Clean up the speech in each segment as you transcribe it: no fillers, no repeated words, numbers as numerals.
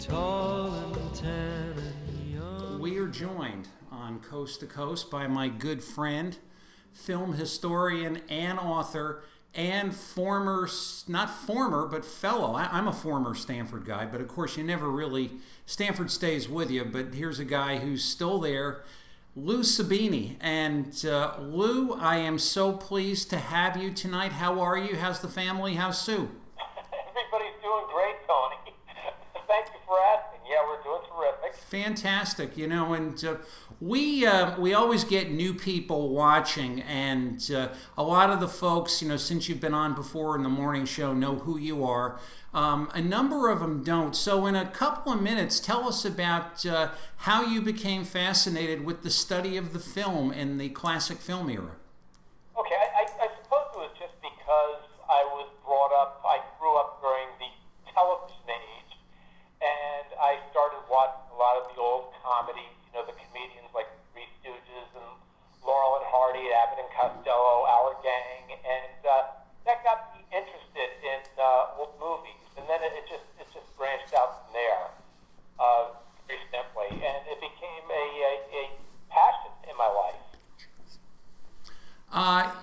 tall and tan and young. We are joined on Coast to Coast by my good friend, film historian and author, and not former, but fellow. I'm a former Stanford guy, but of course you never really, Stanford stays with you, but here's a guy who's still there, Lou Sabini. And Lou, I am so pleased to have you tonight. How are you? How's the family? How's Sue? Everybody's doing great, Tony. Thank you for asking. Yeah, we're doing terrific. Fantastic, and we always get new people watching, and a lot of the folks, since you've been on before in the morning show, know who you are. A number of them don't. So in a couple of minutes, tell us about how you became fascinated with the study of the film in the classic film era. Okay, I suppose it was just because I grew up during the television age, and I started watching a lot of the old comedies, the comedians like Three Stooges and Laurel and Hardy, Abbott and Costello, Our Gang, and that got me interested in old movies. And then it just branched out from there, very simply, and it became a passion in my life.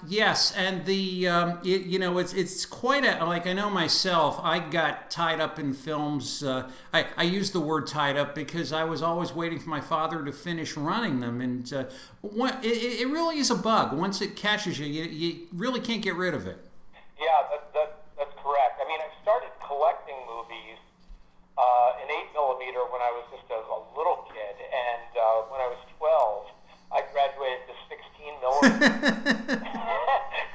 Yes, and it's quite I know myself, I got tied up in films. I use the word tied up because I was always waiting for my father to finish running them, and it really is a bug. Once it catches you, you really can't get rid of it. Yeah, that's correct. I mean, I started collecting movies in 8mm when I was just a little kid, and when I was 12, I graduated to 16mm.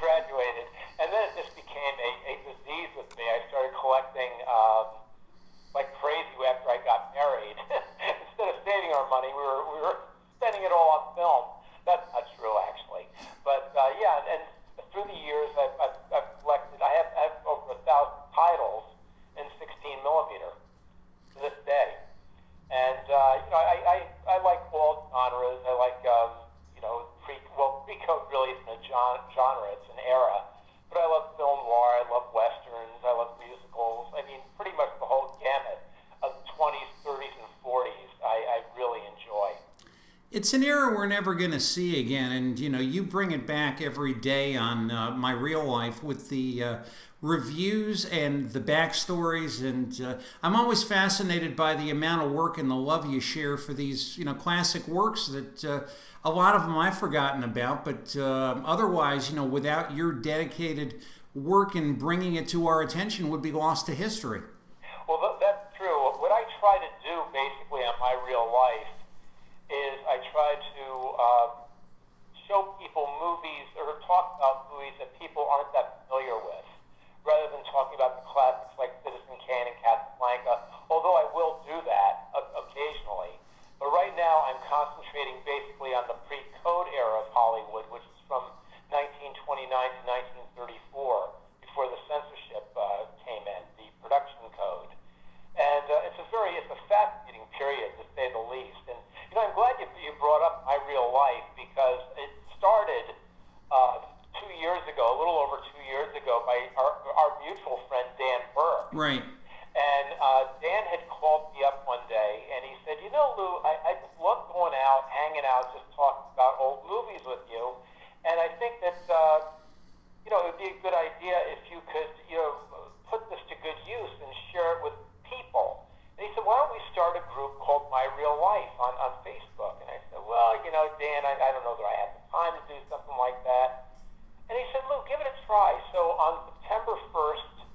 Graduated, and then it just became a disease with me. I started collecting like crazy after I got married. Instead of saving our money, we were spending it all on film. That's not true, actually. But yeah, and through the years, I've collected. I have over 1,000 titles in 16mm to this day. And I like all genres. I like pre-code really isn't a genre; it's an era. But I love film noir. I love westerns. I love musicals. I mean, pretty much the whole gamut of the 20s, 30s, and 40s. I really enjoy. It's an era we're never going to see again, and you bring it back every day on My Real Life with the reviews and the backstories, and I'm always fascinated by the amount of work and the love you share for these classic works that a lot of them I've forgotten about, but otherwise, without your dedicated work in bringing it to our attention, would be lost to history. Well, that's true. What I try to do basically on My Real Life is I try to show people movies or talk about movies that people aren't that familiar with, rather than talking about the classics like Citizen Kane and Casablanca, although I will do that occasionally. But right now I'm concentrating basically on the pre-code era of Hollywood, which is from 1929 to 1934, before the censorship came in, the production code. And it's a fascinating period, to say the least. And I'm glad you brought up My Real Life, because it started 2 years ago, a little over 2 years ago, by our mutual friend Dan Burke. Right. And Dan had called me up one day, and he said, Lou, I just love going out, hanging out, just talking about old movies with you. And I think that, it would be a good idea if you could, put this to good use and share it with people. And he said, why don't we start a group called My Real Life on Facebook? And I said, well, Dan, I don't know that I have the time to do something like that. And he said, Lou, give it a try. So on September 1st,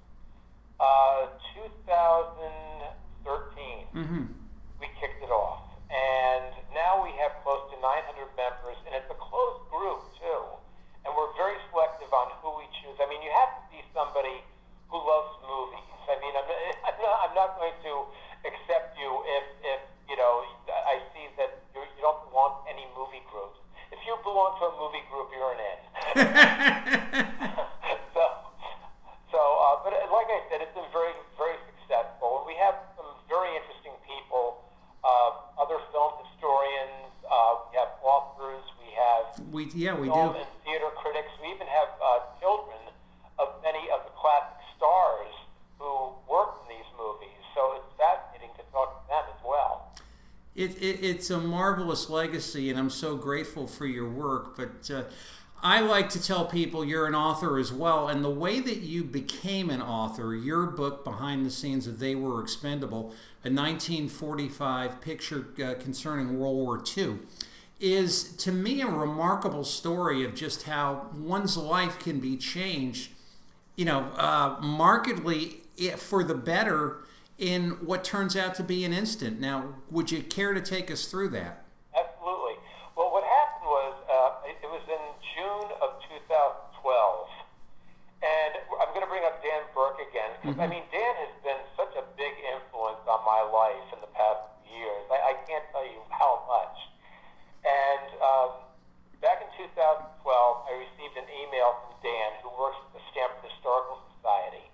2013, we kicked it off. And now we have close to 900 members, and it's a closed group, too. And we're very selective on who we choose. I mean, you have to be somebody who loves movies. I mean, I'm not going to accept you if I see that you don't belong to any movie groups. If you belong to a movie group, you're an in. But like I said, it's been very, very successful. And we have some very interesting people, other film historians, we have authors, we have film and theater critics. We even have children of many of the classic stars who worked in these movies. So it's fascinating to talk to It's a marvelous legacy, and I'm so grateful for your work. But I like to tell people you're an author as well, and the way that you became an author, your book, Behind the Scenes of They Were Expendable, a 1945 picture concerning World War II, is to me a remarkable story of just how one's life can be changed, markedly for the better in what turns out to be an instant. Now, would you care to take us through that? Absolutely. Well, what happened was it was in June of 2012, and I'm going to bring up Dan Burke again, because Dan has been such a big influence on my life in the past years. I can't tell you how much. And back in 2012, I received an email from Dan, who works at the Stanford Historical Society.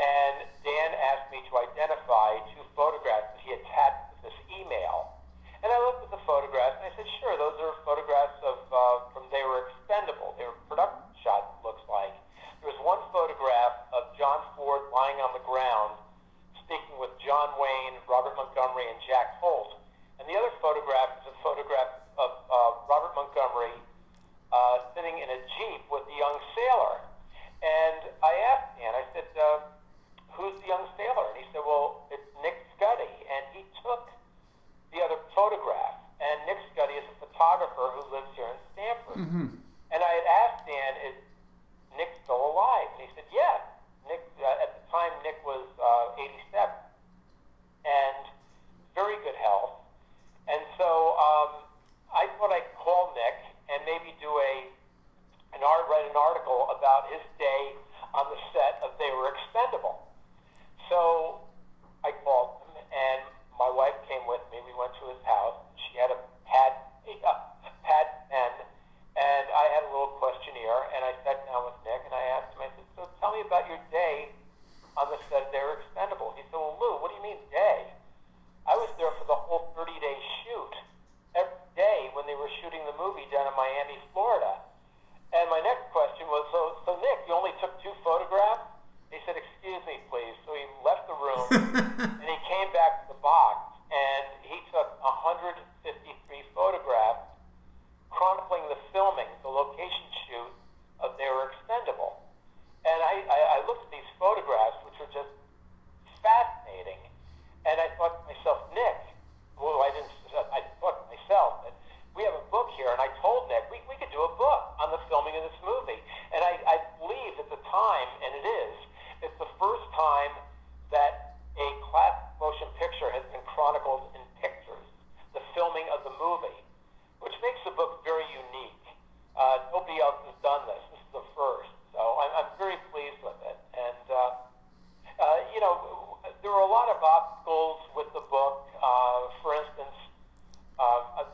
And Dan asked me to identify 2 photographs that he attached to this email. And I looked at the photographs and I said, sure, those are photographs of from They Were Expendable. They were production shots, it looks like. There was one photograph of John Ford lying on the ground, speaking with John Wayne, Robert Montgomery, and Jack Holt. And the other photograph is a photograph of Robert Montgomery sitting in a Jeep with a young sailor. And I asked Dan, I said, who's the young sailor? And he said, well, it's Nick Scuddy. And he took the other photograph. And Nick Scuddy is a photographer who lives here in Stanford. And I had asked Dan, is Nick still alive? And he said, yes. Nick, at the time, Nick was 87. And very good health. And so I thought I'd call Nick and maybe do write an article about his day on the set of They Were Expendable. So I called him, and my wife came with me. We went to his house. She had a pad pen, and I had a little questionnaire, and I sat down with Nick, and I asked him, I said, so tell me about your day on the set of They Were Expendable. He said, well, Lou, what do you mean day? I was there for the whole 30-day shoot. Every day when they were shooting the movie down in Miami, Florida. And my next question was, so Nick, you only took 2 photographs? He said, excuse me, please. So he left the room, and he came back to the box, and he took 153 photographs chronicling the filming, the location shoot of They Were Expendable. And I looked at these photographs, which were just fascinating, and I thought to myself, Nick, I thought to myself that we have a book here, and I told Nick we could do a book on the filming of this movie. And I believe at the time, and it's the first time that a classic motion picture has been chronicled in pictures, the filming of the movie, which makes the book very unique. Nobody else has done this. This is the first. So I'm very pleased with it. And, there were a lot of obstacles with the book. For instance,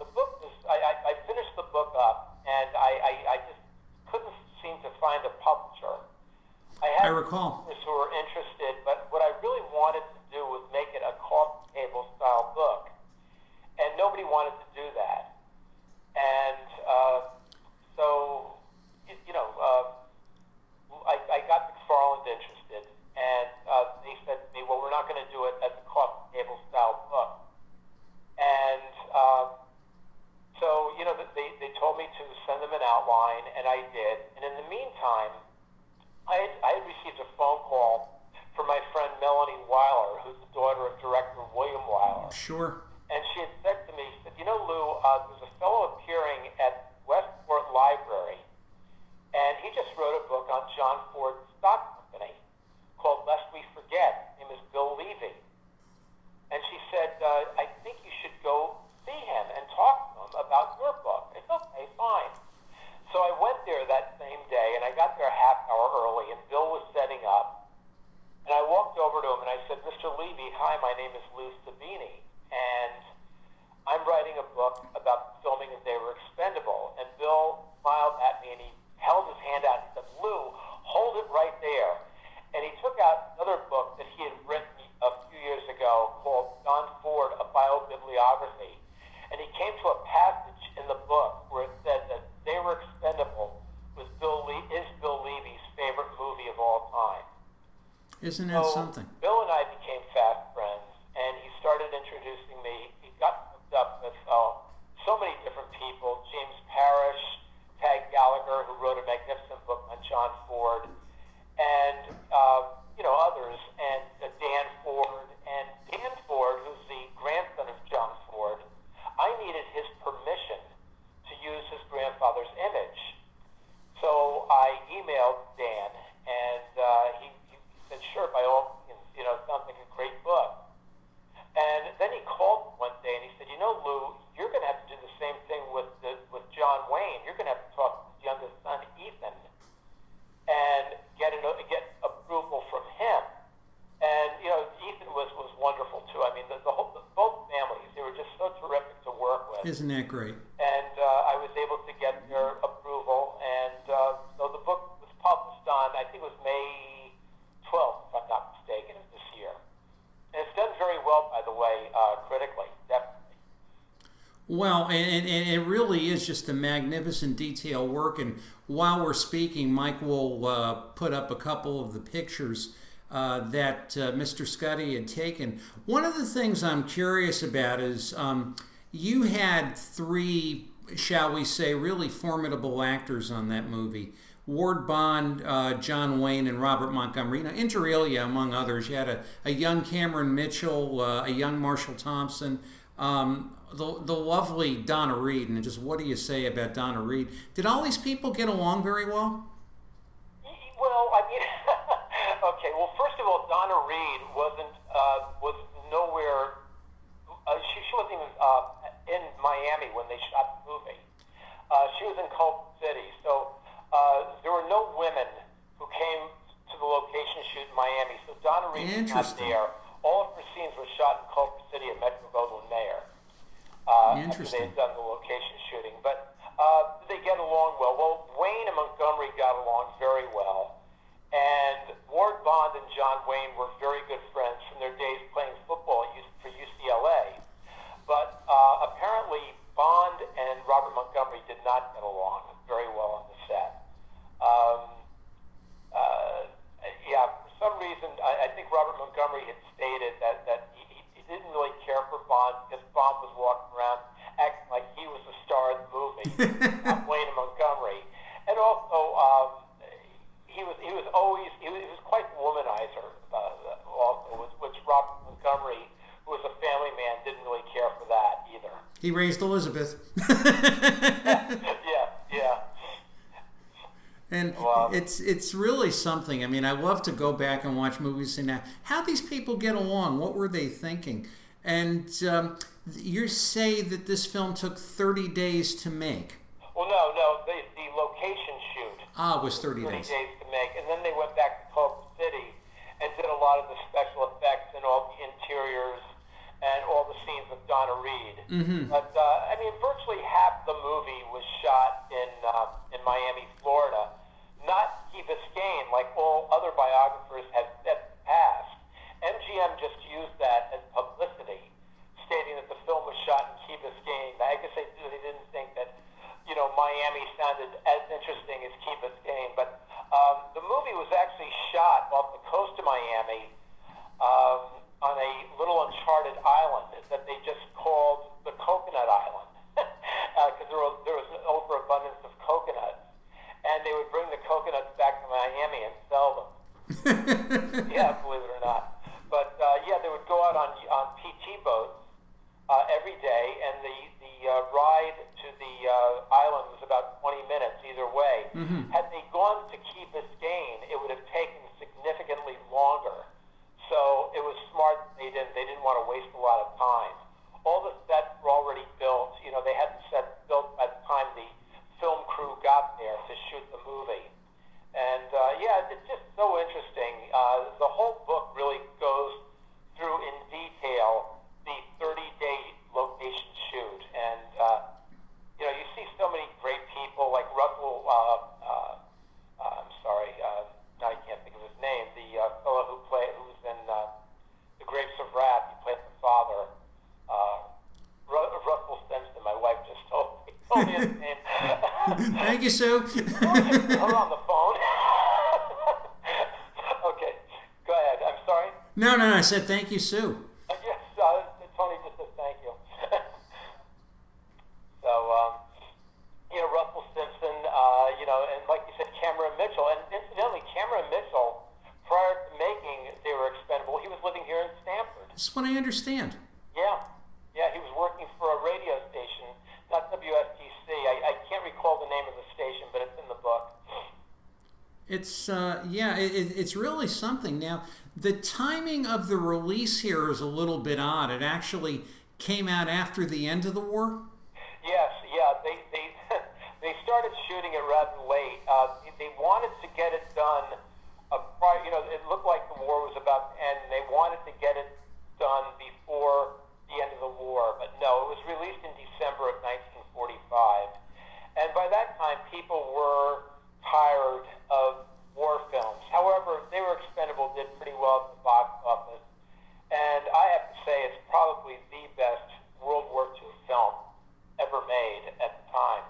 the book was, I finished the book up, and I just couldn't seem to find a publisher. I recall publishers who were interested, but what I really wanted to do was make it a coffee table style book, and nobody wanted to do that. And I got McFarland interested, and they said to me, well, we're not going to do it as a coffee table style book. And they told me to send them an outline, and I did. And in the meantime, I had received a phone call from my friend Melanie Weiler, who's the daughter of director William Wyler. Sure. And she had said to me, she said, Lou, there's a fellow appearing at Westport Library, and he just wrote a book on John Ford's stock company called Lest We Forget. His name is Bill Levy. And she said, I think you should go see him and talk to him about your book. I said, okay, fine. So I went there that same day, and I got there a half hour early, and Bill was setting up. And I walked over to him, and I said, Mr. Levy, hi, my name is Lou Sabini, and I'm writing a book about the filming of They Were Expendable. And Bill smiled at me, and he held his hand out and said, Lou, hold it right there. And he took out another book that he had written a few years ago called John Ford, a Biobibliography. And he came to a passage in the book where it said that They Were Expendable is Bill Levy's favorite movie of all time. Isn't that something? Bill and I became fast friends, and he started introducing me. He got hooked Isn't that great? And I was able to get their approval, and so the book was published on, I think it was May 12th, if I'm not mistaken, of this year. And it's done very well, by the way, critically, definitely. Well, and it really is just a magnificent detail work. And while we're speaking, Mike will put up a couple of the pictures that Mr. Scuddy had taken. One of the things I'm curious about is you had three, shall we say, really formidable actors on that movie. Ward Bond, John Wayne, and Robert Montgomery. Now, inter alia, among others, you had a young Cameron Mitchell, a young Marshall Thompson, the lovely Donna Reed. And just what do you say about Donna Reed? Did all these people get along very well? Well, I mean, okay. Well, first of all, Donna Reed was nowhere. She wasn't even in Miami when they shot the movie. She was in Culver City, so there were no women who came to the location shoot in Miami. So Donna Reed was not there. All of her scenes were shot in Culver City at Metro-Goldwyn-Mayer. After they had done the location shooting, but they get along well. Well, Wayne and Montgomery got along very well, and Ward Bond and John Wayne were very good friends from their days playing football for UCLA. But apparently, Bond and Robert Montgomery did not get along very well on the set. Yeah, for some reason, I think Robert Montgomery had stated that he didn't really care for Bond because Bond was walking around acting like he was the star of the movie, Wayne and Montgomery. And also, he was quite the womanizer, also, which Robert Montgomery, who was a family man, didn't really care for that either. He raised Elizabeth. Yeah. And it's really something. I mean, I love to go back and watch movies and now how these people get along. What were they thinking? And you say that this film took 30 days to make. Well, no, the location shoot. It was 30 days. 30 days to make, and then they went back to Culver City and did a lot of the special effects and all the interiors and all the scenes with Donna Reed. Mm-hmm. But I mean, virtually half the movie was shot in Miami, Florida, not Key Biscayne, like all other biographers have said in the past. MGM just used that as publicity, stating that the film was shot in Key Biscayne. I guess they didn't think that, Miami sounded as interesting as Key Biscayne, but the movie was actually shot off the coast of Miami on a little uncharted island that they just called the Coconut Island because there was an overabundance of coconuts, and they would bring the coconuts back to Miami and sell them. Yeah, believe it or not. But they would go out on PT boats every day, and the ride to the island was about 20 minutes either way. Mm-hmm. Had they gone to Key Biscayne, it would have taken significantly longer. So it was smart they didn't want to waste a lot of time. All the sets were already built. They had the sets built by the time the film crew got there to shoot the movie. And it's just so interesting. The whole book really goes through in detail the 30-day location shoot. And, you see so many great people like Russell, I'm sorry, now I can't think of his name, the fellow who's in The Grapes of Wrath. He played the father. Russell Simpson, my wife just told me his name. Thank you, Sue. Hold on the phone. Okay, go ahead. I'm sorry. No, I said thank you, Sue. Yes, Tony just said thank you. So, Russell Simpson, and like you said, Cameron Mitchell. And incidentally, Cameron Mitchell, prior to making They Were Expendable, he was living here in Stamford. That's what I understand. Yeah, he was working for a radio station, not WSTC. I can't recall the name of the station, but it's in the book. It's really something. Now, the timing of the release here is a little bit odd. It actually came out after the end of the war? Yes, they started shooting it rather late. They wanted to get it done prior, it looked like the war was about to end, and they wanted to get it done before the end of the war, but no, it was released in December of probably the best World War II film ever made at the time.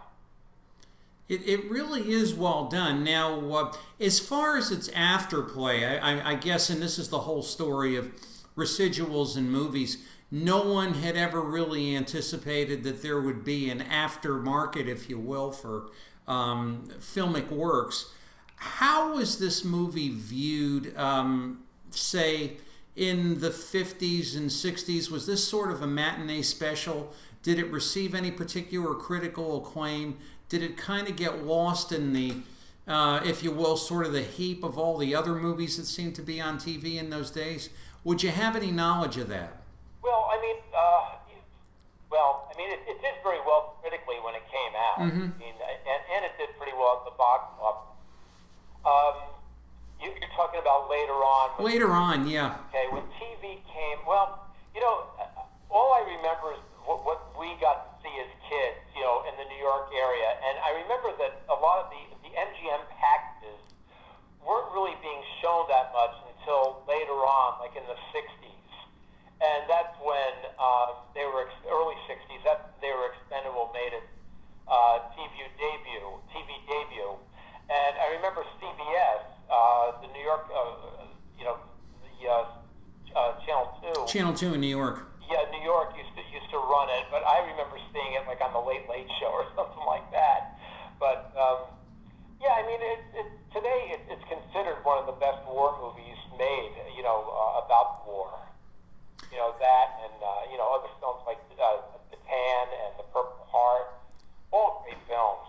It really is well done. Now, as far as its afterplay, I guess, and this is the whole story of residuals in movies, no one had ever really anticipated that there would be an aftermarket, if you will, for filmic works. How was this movie viewed, say, in the 50s and 60s? Was this sort of a matinee special? Did it receive any particular critical acclaim? Did it kind of get lost in the, if you will, sort of the heap of all the other movies that seemed to be on TV in those days? Would you have any knowledge of that? Well, it did very well critically when it came out. Mm-hmm. I mean, and it did pretty well at the box office. You're talking about later on. Later on, yeah. Okay, when TV came, well, all I remember is what we got to see as kids, in the New York area. And I remember that a lot of the MGM packages weren't really being shown that much until later on, like in the 60s. And that's when they were, early 60s, they were Expendable made its TV debut. And I remember CBS, the New York, Channel 2. Channel 2 in New York. Yeah, New York used to run it, but I remember seeing it like on the Late Late Show or something like that. But today it's considered one of the best war movies made. About war. That and other films like The Tan and The Purple Heart, all great films.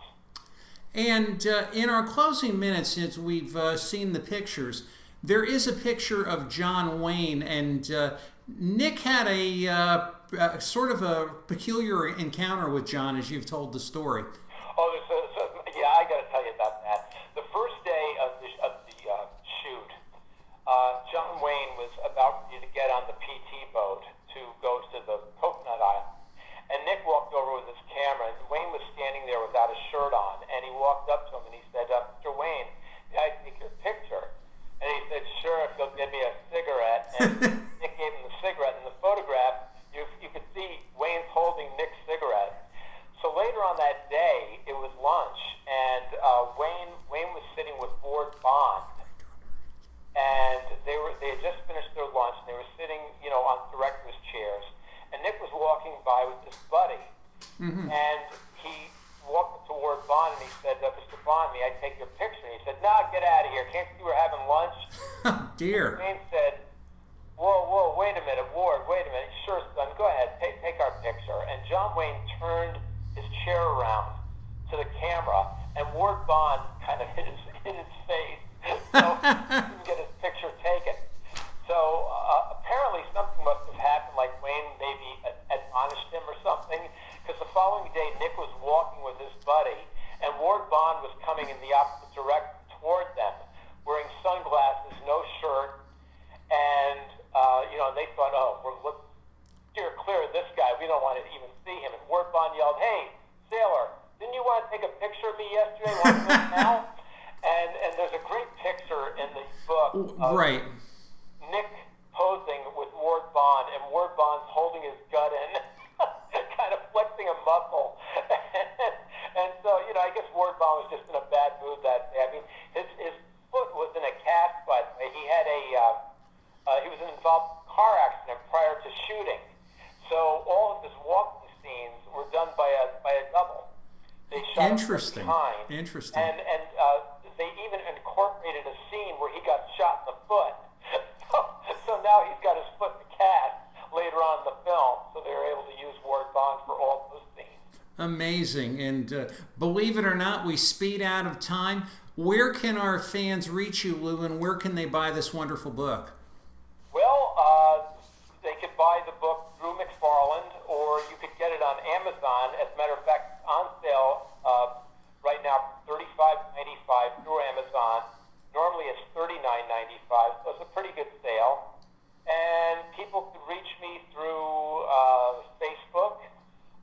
And in our closing minutes, since we've seen the pictures, there is a picture of John Wayne, and Nick had a sort of a peculiar encounter with John, as you've told the story. Oh, I got to tell you about that. The first day of the shoot, John Wayne was about to get on the PT boat to go to the Coconut Island, and Nick walked over with his camera, and Wayne was standing there without a shirt on, and he walked up to him and he said, "Mr. Wayne, may I take your picture?" And he said, "Sure, if you'll give me a cigarette." And Nick gave him the cigarette. In the photograph, you could see Wayne's holding Nick's cigarette. So later on that day, it was lunch, and Wayne was sitting with Ward Bond, and they had just finished their lunch, and they were sitting, on directors' chairs, and Nick was walking by with his buddy, Mm-hmm. and he walked up to Ward Bond, and he said, "Mr. Bond, may I take your picture?" And he said, "Nah, get out of here. Can't you see we're having lunch?" Oh, dear. Wayne said, Whoa, wait a minute, Ward, wait a minute. Sure, son, go ahead, take our picture. And John Wayne turned his chair around to the camera, and Ward Bond kind of hit his face, so he didn't get his picture taken. So apparently something must have happened, like Wayne maybe admonished him or something, because the following day Nick was walking with his buddy, and Ward Bond was coming in the opposite direction toward them, wearing sunglasses, no shirt, and they thought, let's steer clear of this guy. We don't want to even see him. And Ward Bond yelled, "Hey, sailor, didn't you want to take a picture of me yesterday? Want to do it now?" And there's a great picture in the book of Right. Nick posing with Ward Bond, and Ward Bond's holding his gut in, kind of flexing a muscle. And so, I guess Ward Bond was just in a bad mood that day. I mean, his foot was in a cast, but he had he was involved in a car accident prior to shooting. So all of his walking scenes were done by a double. They shot Interesting. time. Interesting. And they even incorporated a scene where he got shot in the foot. So now he's got his foot in the cast later on in the film. So they were able to use Ward Bond for all those scenes. Amazing. And believe it or not, we speed out of time. Where can our fans reach you, Lou, and where can they buy this wonderful book? Well, they could buy the book through McFarland, or you could get it on Amazon. As a matter of fact, it's on sale right now for $35.95 through Amazon. Normally it's $39.95, so it's a pretty good sale. And people could reach me through Facebook,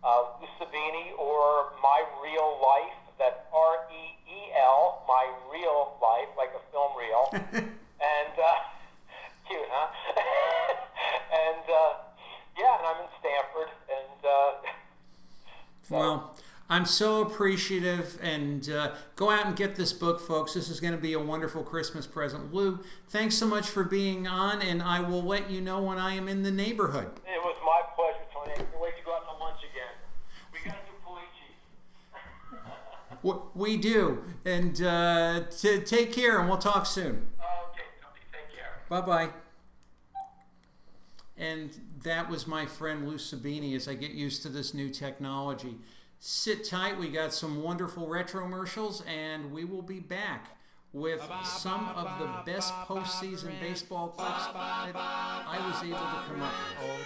Lou Sabini, or My Real Life. That's REEL, My Real Life, like a film reel. And cute, huh? And I'm so appreciative, and go out and get this book, folks. This is going to be a wonderful Christmas present. Lou, thanks so much for being on, and I will let you know when I am in the neighborhood. It was my pleasure, Tony. I can't wait to go out to lunch again. We got to do Polici. We do, and take care, and we'll talk soon. Okay, Tony. Take care. Bye-bye. And that was my friend Lou Sabini as I get used to this new technology. Sit tight, we got some wonderful retromercials, and we will be back with some of the best postseason baseball clips that I was able to come up with.